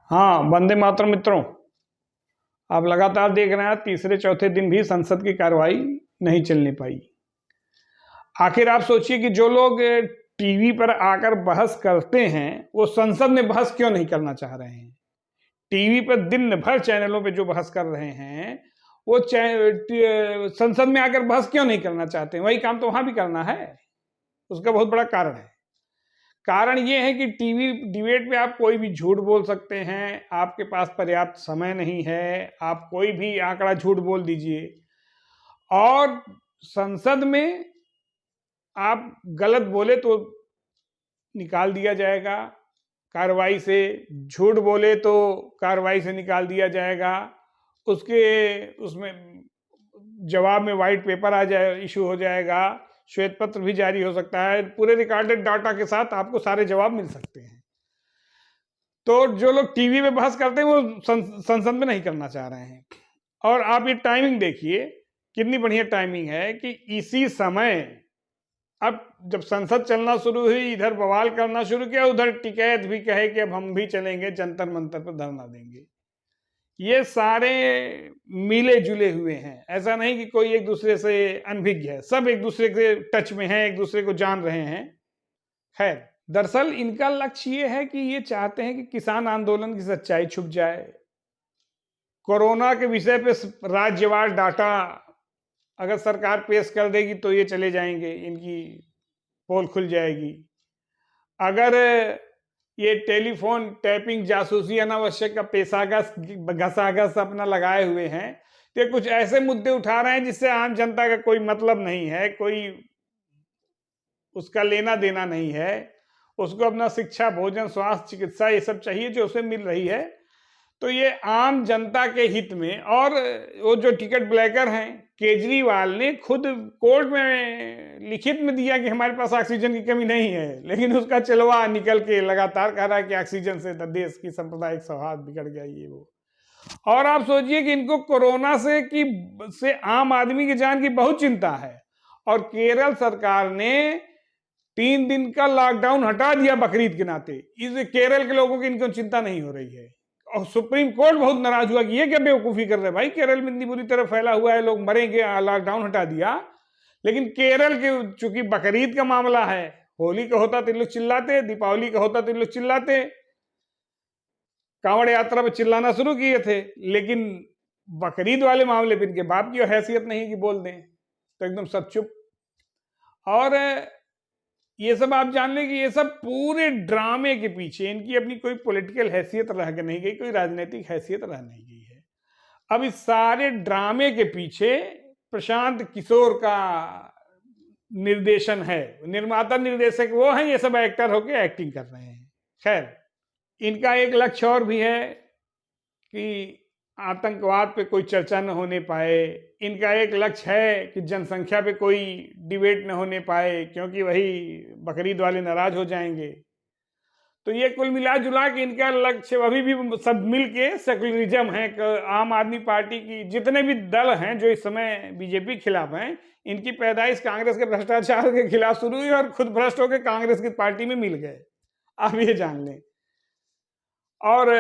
हाँ, वंदे मातरम मित्रों। आप लगातार देख रहे हैं तीसरे चौथे दिन भी संसद की कार्रवाई नहीं चलने पाई। आखिर आप सोचिए कि जो लोग टीवी पर आकर बहस करते हैं वो संसद में बहस क्यों नहीं करना चाह रहे हैं। टीवी पर दिन भर चैनलों पे जो बहस कर रहे हैं वो संसद में आकर बहस क्यों नहीं करना चाहते हैं। वही काम तो वहां भी करना है। उसका बहुत बड़ा कारण है। कारण ये है कि टीवी डिबेट में आप कोई भी झूठ बोल सकते हैं, आपके पास पर्याप्त समय नहीं है, आप कोई भी आंकड़ा झूठ बोल दीजिए। और संसद में आप गलत बोले तो निकाल दिया जाएगा कार्रवाई से, झूठ बोले तो कार्रवाई से निकाल दिया जाएगा। उसमें जवाब में व्हाइट पेपर आ जाए, इशू हो जाएगा, श्वेत पत्र भी जारी हो सकता है, पूरे रिकॉर्डेड डाटा के साथ आपको सारे जवाब मिल सकते हैं। तो जो लोग टीवी में बहस करते हैं वो संसद में नहीं करना चाह रहे हैं। और आप ये टाइमिंग देखिए कितनी बढ़िया टाइमिंग है कि इसी समय अब जब संसद चलना शुरू हुई, इधर बवाल करना शुरू किया, उधर टिकैत भी कहे कि अब हम भी चलेंगे, जंतर मंतर पर धरना देंगे। ये सारे मिले जुले हुए हैं, ऐसा नहीं कि कोई एक दूसरे से अनभिज्ञ है, सब एक दूसरे के टच में हैं, एक दूसरे को जान रहे हैं। खैर, दरअसल इनका लक्ष्य ये है कि ये चाहते हैं कि किसान आंदोलन की सच्चाई छुप जाए, कोरोना के विषय पे राज्यवार डाटा अगर सरकार पेश कर देगी तो ये चले जाएंगे, इनकी पोल खुल जाएगी। अगर ये टेलीफोन टैपिंग जासूसी अनावश्यक का पेशागस घसाघस अपना लगाए हुए हैं, तो कुछ ऐसे मुद्दे उठा रहे हैं जिससे आम जनता का कोई मतलब नहीं है, कोई उसका लेना देना नहीं है। उसको अपना शिक्षा, भोजन, स्वास्थ्य, चिकित्सा ये सब चाहिए जो उसे मिल रही है। तो ये आम जनता के हित में, और वो जो टिकट ब्लैकर हैं, केजरीवाल ने खुद कोर्ट में लिखित में दिया कि हमारे पास ऑक्सीजन की कमी नहीं है, लेकिन उसका चलवा निकल के लगातार कह रहा है कि ऑक्सीजन से देश की सांप्रदायिक सौहार्द बिगड़ गया ये वो। और आप सोचिए कि इनको कोरोना से आम आदमी की जान की बहुत चिंता है, और केरल सरकार ने 3 दिन का लॉकडाउन हटा दिया बकरीद के नाते। इस केरल के लोगों की इनको चिंता नहीं हो रही है, और सुप्रीम कोर्ट बहुत नाराज हुआ कि ये क्या बेवकूफी कर रहे हैं भाई, केरल में इतनी बुरी तरह फैला हुआ है, लोग मरेंगे, लॉकडाउन हटा दिया। लेकिन केरल के चूंकि बकरीद का मामला है, होली का होता तो लोग चिल्लाते, दीपावली का होता तो लोग चिल्लाते, कांवड़ यात्रा पे चिल्लाना शुरू किए थे। लेकिन बकरीद वाले मामले पर इनके बाप की हैसियत नहीं कि बोल दें, तो एकदम सब चुप। और ये सब आप जान लें कि ये सब पूरे ड्रामे के पीछे इनकी अपनी कोई पॉलिटिकल हैसियत रह नहीं गई, कोई राजनीतिक हैसियत रह नहीं गई है। अब इस सारे ड्रामे के पीछे प्रशांत किशोर का निर्देशन है, निर्माता निर्देशक वो हैं, ये सब एक्टर होके एक्टिंग कर रहे हैं। खैर, इनका एक लक्ष्य और भी है कि आतंकवाद पे कोई चर्चा न होने पाए। इनका एक लक्ष्य है कि जनसंख्या पे कोई डिबेट न होने पाए, क्योंकि वही बकरीद वाले नाराज हो जाएंगे। तो ये कुल मिला जुला के इनका लक्ष्य अभी भी सब मिलके सेकुलरिज्म है। आम आदमी पार्टी की जितने भी दल हैं जो इस समय बीजेपी के खिलाफ हैं, इनकी पैदाइश कांग्रेस के भ्रष्टाचार के खिलाफ शुरू हुई और खुद भ्रष्ट होकर कांग्रेस की पार्टी में मिल गए, आप ये जान लें। और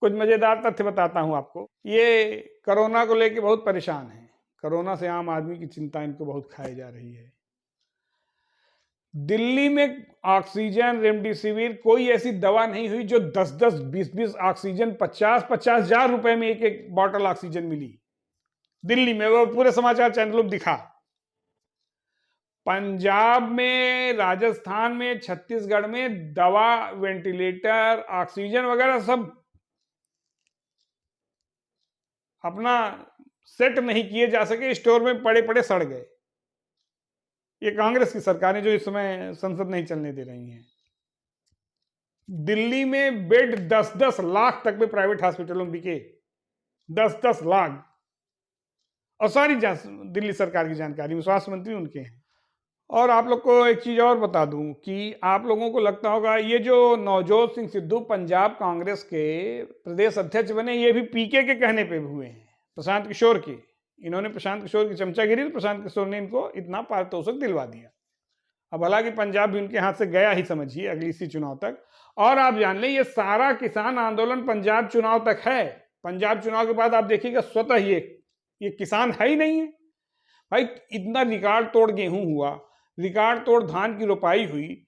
कुछ मजेदार तथ्य बताता हूं आपको। ये कोरोना को लेके बहुत परेशान हैं, कोरोना से आम आदमी की चिंता इनको बहुत खाई जा रही है। दिल्ली में ऑक्सीजन, रेमडेसिविर, कोई ऐसी दवा नहीं हुई जो 10-10, 20-20 ऑक्सीजन, 50-50 हजार रुपए में एक बॉटल ऑक्सीजन मिली दिल्ली में। वो पूरे समाचार चैनलों में दिखा। पंजाब में, राजस्थान में, छत्तीसगढ़ में दवा, वेंटिलेटर, ऑक्सीजन वगैरह सब अपना सेट नहीं किए जा सके, स्टोर में पड़े पड़े सड़ गए। ये कांग्रेस की सरकार है जो इस समय संसद नहीं चलने दे रही है। दिल्ली में बेड 10-10 लाख तक में प्राइवेट हॉस्पिटलों में बिके, 10-10 लाख। और सारी दिल्ली सरकार की जानकारी में, स्वास्थ्य मंत्री उनके हैं। और आप लोग को एक चीज और बता दूं कि आप लोगों को लगता होगा ये जो नवजोत सिंह सिद्धू पंजाब कांग्रेस के प्रदेश अध्यक्ष बने, ये भी पीके के कहने पे हुए हैं, प्रशांत किशोर के। इन्होंने प्रशांत किशोर की चमचागिरी, तो प्रशांत किशोर ने इनको इतना पारितोषिक दिलवा दिया। अब हालांकि पंजाब भी उनके हाथ से गया ही समझिए अगली इसी चुनाव तक। और आप जान लें ये सारा किसान आंदोलन पंजाब चुनाव तक है। पंजाब चुनाव के बाद आप देखिएगा स्वतः ये किसान है ही नहीं है भाई। इतना रिकॉर्ड तोड़ गेहूं हुआ, रिकॉर्ड तोड़ धान की रोपाई हुई।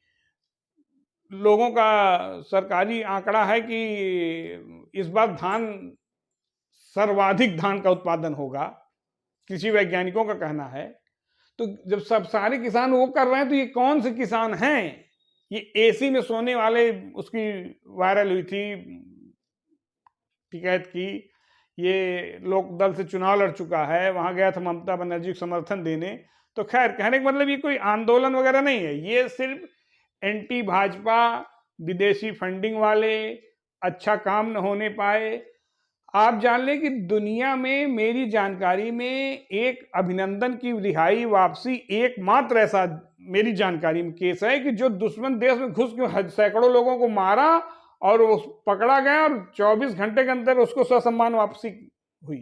लोगों का सरकारी आंकड़ा है कि इस बार सर्वाधिक धान का उत्पादन होगा, कृषि वैज्ञानिकों का कहना है। तो जब सब सारे किसान वो कर रहे हैं तो ये कौन से किसान हैं? ये एसी में सोने वाले, उसकी वायरल हुई थी टिकैत की, ये लोकदल से चुनाव लड़ चुका है, वहां गया था ममता बनर्जी को समर्थन देने। तो खैर, कहने का मतलब ये कोई आंदोलन वगैरह नहीं है, ये सिर्फ एंटी भाजपा, विदेशी फंडिंग वाले, अच्छा काम न होने पाए। आप जान लें कि दुनिया में मेरी जानकारी में एक अभिनंदन की रिहाई वापसी एकमात्र ऐसा मेरी जानकारी में केस है कि जो दुश्मन देश में घुस के सैकड़ों लोगों को मारा और वो पकड़ा गया और 24 घंटे के अंदर उसको ससम्मान वापसी हुई।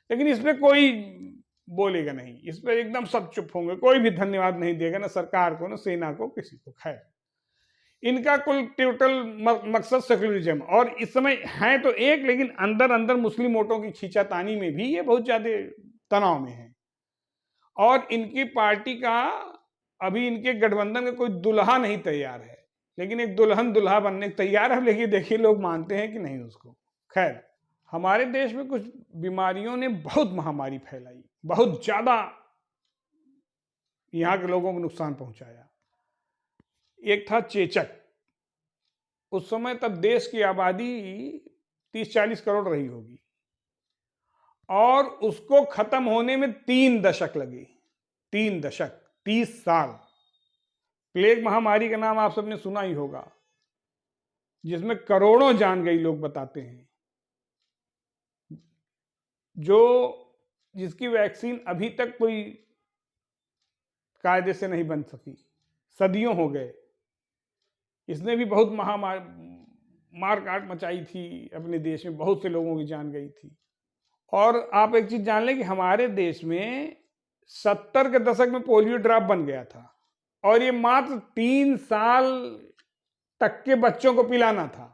लेकिन इसमें कोई बोलेगा नहीं, इस पर एकदम सब चुप होंगे, कोई भी धन्यवाद नहीं देगा, ना सरकार को, ना सेना को, किसी को। खैर, इनका कुल टोटल मकसद सेकुलरिज्म, और इस समय है तो एक, लेकिन अंदर अंदर मुस्लिम वोटों की खींचातानी में भी ये बहुत ज्यादा तनाव में है। और इनकी पार्टी का अभी इनके गठबंधन का कोई दुल्हा नहीं तैयार है, लेकिन एक दुल्हन दुल्हा बनने को तैयार है। लेकिन देखिए लोग मानते हैं कि नहीं उसको। खैर, हमारे देश में कुछ बीमारियों ने बहुत महामारी फैलाई, बहुत ज्यादा यहाँ के लोगों को नुकसान पहुंचाया। एक था चेचक। उस समय तब देश की आबादी 30-40 करोड़ रही होगी, और उसको खत्म होने में 3 दशक लगे। 3 दशक, 30 साल। प्लेग महामारी का नाम आप सबने सुना ही होगा, जिसमें करोड़ों जान गई, लोग बताते हैं, जिसकी वैक्सीन अभी तक कोई कायदे से नहीं बन सकी। सदियों हो गए। इसने भी बहुत मार काट मचाई थी अपने देश में, बहुत से लोगों की जान गई थी। और आप एक चीज जान लें कि हमारे देश में 70 के दशक में पोलियो ड्रॉप बन गया था, और ये मात्र 3 साल तक के बच्चों को पिलाना था,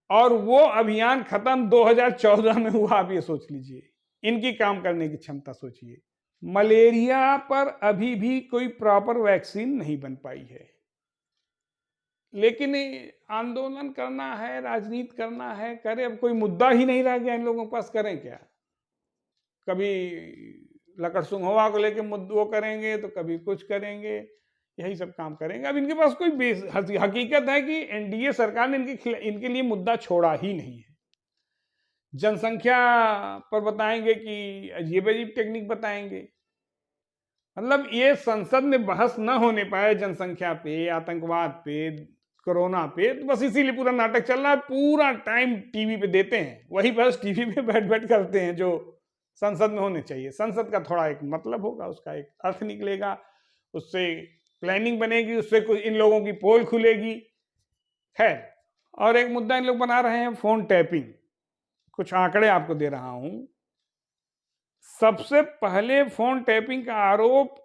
और वो अभियान खत्म 2014 में हुआ। आप ये सोच लीजिए, इनकी काम करने की क्षमता सोचिए। मलेरिया पर अभी भी कोई प्रॉपर वैक्सीन नहीं बन पाई है, लेकिन आंदोलन करना है, राजनीति करना है, करें। अब कोई मुद्दा ही नहीं रह गया इन लोगों के पास, करें क्या? कभी लकड़सुंघवा को लेके वो करेंगे, तो कभी कुछ करेंगे, यही सब काम करेंगे। अब इनके पास कोई हकीकत है कि एनडीए सरकार ने इनके लिए मुद्दा छोड़ा ही नहीं है। जनसंख्या पर बताएंगे कि अजीब अजीब टेक्निक बताएंगे। मतलब ये संसद में बहस न होने पाए जनसंख्या पे, आतंकवाद पे, कोरोना पे, तो बस इसीलिए पूरा नाटक चल रहा है। पूरा टाइम टीवी पे देते हैं, वही बस टीवी पे बैठ बैठ करते हैं जो संसद में होने चाहिए। संसद का थोड़ा एक मतलब होगा, उसका एक अर्थ निकलेगा, उससे प्लानिंग बनेगी, उससे कुछ इन लोगों की पोल खुलेगी। खैर, और एक मुद्दा इन लोग बना रहे हैं, फोन टैपिंग। कुछ आंकड़े आपको दे रहा हूं। सबसे पहले फोन टैपिंग का आरोप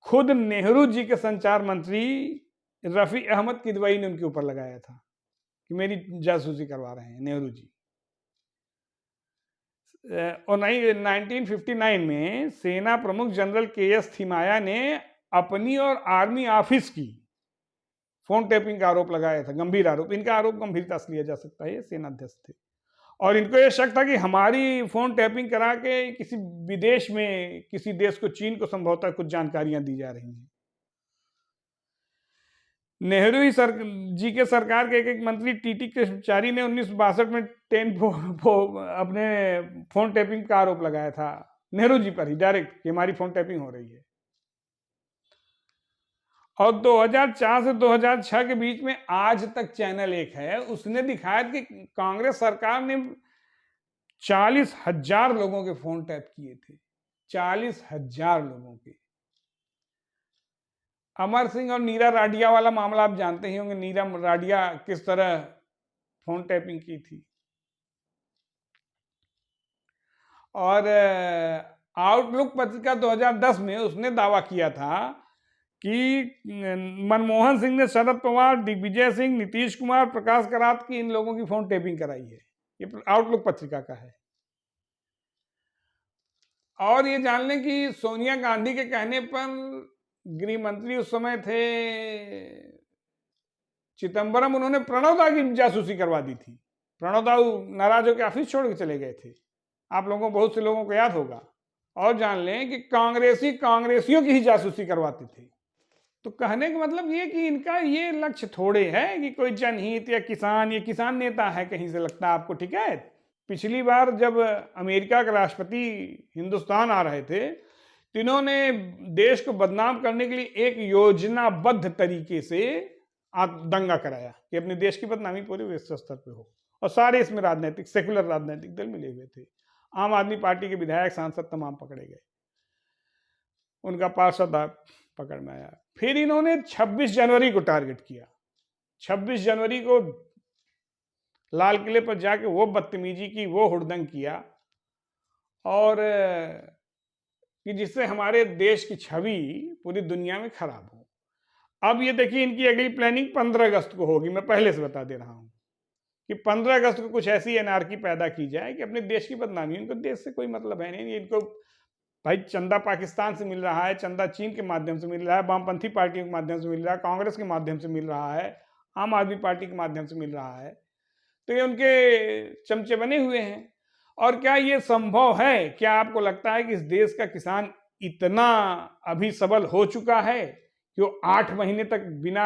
खुद नेहरू जी के संचार मंत्री रफी अहमद किदवई ने उनके ऊपर लगाया था कि मेरी जासूसी करवा रहे हैं नेहरू जी। और 1959 में सेना प्रमुख जनरल के.एस. थिमाया ने अपनी और आर्मी ऑफिस की फोन टैपिंग का आरोप लगाया था, गंभीर आरोप। इनका आरोप गंभीरता से लिया जा सकता है, ये सेनाध्यक्ष थे, और इनको यह शक था कि हमारी फोन टैपिंग करा के किसी विदेश में किसी देश को, चीन को संभवतः कुछ जानकारियां दी जा रही हैं। नेहरू जी के सरकार के एक मंत्री टीटी कृष्णचारी ने 1962 में अपने फोन टैपिंग का आरोप लगाया था नेहरू जी पर ही डायरेक्ट कि हमारी फोन टैपिंग हो रही है। और 2004 से 2006 के बीच में आज तक चैनल 1 है, उसने दिखाया कि कांग्रेस सरकार ने 40,000 लोगों के फोन टैप किए थे। 40,000 लोगों के। अमर सिंह और नीरा राडिया वाला मामला आप जानते ही होंगे, नीरा राडिया किस तरह फोन टैपिंग की थी। और आउटलुक पत्रिका 2010 में उसने दावा किया था कि मनमोहन सिंह ने शरद पवार, दिग्विजय सिंह, नीतीश कुमार, प्रकाश करात की, इन लोगों की फोन टेपिंग कराई है। ये आउटलुक पत्रिका का है। और ये जान लें कि सोनिया गांधी के कहने पर गृह मंत्री उस समय थे चिदम्बरम, उन्होंने प्रणव दा की जासूसी करवा दी थी। प्रणव दा नाराज होकर ऑफिस छोड़ के चले गए थे, आप लोगों बहुत से लोगों को याद होगा। और जान लें कि कांग्रेसी कांग्रेसियों की ही जासूसी करवाते थे। तो कहने का मतलब ये कि इनका ये लक्ष्य थोड़े है कि कोई जनहित या किसान, ये किसान नेता है कहीं से लगता है आपको, ठीक है। पिछली बार जब अमेरिका के राष्ट्रपति हिंदुस्तान आ रहे थे तो इन्होंने देश को बदनाम करने के लिए एक योजनाबद्ध तरीके से दंगा कराया कि अपने देश की बदनामी पूरे विश्व स्तर पे हो। और सारे इसमें राजनीतिक सेकुलर राजनीतिक दल मिले हुए थे। आम आदमी पार्टी के विधायक सांसद तमाम पकड़े गए, उनका पार्षद पकड़ में आया। फिर इन्होंने 26 जनवरी को टारगेट किया। 26 जनवरी को लाल किले पर जाके वो बदतमीजी की, वो हुड़दंग किया, और कि जिससे हमारे देश की छवि पूरी दुनिया में खराब हो। अब ये देखिए इनकी अगली प्लानिंग 15 अगस्त को होगी। मैं पहले से बता दे रहा हूं कि 15 अगस्त को कुछ ऐसी एनआरकी पैदा की जाए कि अपने देश की बदनामी, इनको देश से कोई मतलब है नहीं। इनको भाई चंदा पाकिस्तान से मिल रहा है, चंदा चीन के माध्यम से मिल रहा है, वामपंथी पार्टियों के माध्यम से मिल रहा है, कांग्रेस के माध्यम से मिल रहा है, आम आदमी पार्टी के माध्यम से मिल रहा है। तो ये उनके चमचे बने हुए हैं। और क्या ये संभव है? क्या आपको लगता है कि इस देश का किसान इतना अभी सबल हो चुका है कि वो 8 महीने तक बिना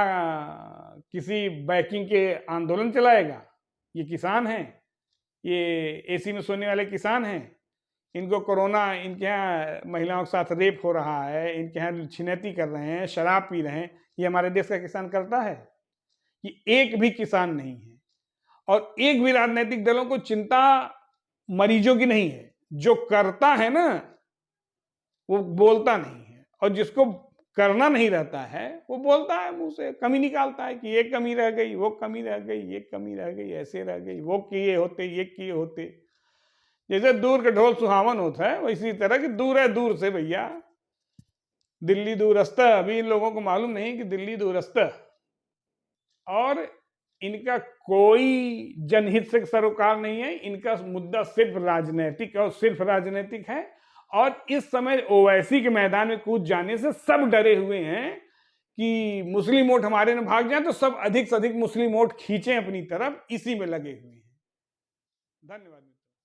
किसी बैकिंग के आंदोलन चलाएगा? ये किसान हैं, ये एसी में सोने वाले किसान हैं। इनको कोरोना, इनके यहाँ महिलाओं के साथ रेप हो रहा है, इनके यहाँ छिनैती कर रहे हैं, शराब पी रहे हैं। ये हमारे देश का किसान करता है? कि एक भी किसान नहीं है। और एक भी राजनीतिक दलों को चिंता मरीजों की नहीं है। जो करता है ना वो बोलता नहीं है, और जिसको करना नहीं रहता है वो बोलता है, मुंह से कमी निकालता है कि ये कमी रह गई, वो कमी रह गई, ये कमी रह गई, ऐसे रह गई, वो किए होते, ये किए होते। जैसे दूर का ढोल सुहावन होता है, वैसी तरह कि दूर है दूर से भैया, दिल्ली दूरस्थ। अभी इन लोगों को मालूम नहीं कि दिल्ली दूरस्थ। और इनका कोई जनहित से सरोकार नहीं है। इनका मुद्दा सिर्फ राजनीतिक और सिर्फ राजनीतिक है। और इस समय ओवैसी के मैदान में कूद जाने से सब डरे हुए हैं कि मुस्लिम वोट हमारे में भाग जाए, तो सब अधिक से अधिक मुस्लिम वोट खींचें अपनी तरफ, इसी में लगे हुए हैं। धन्यवाद।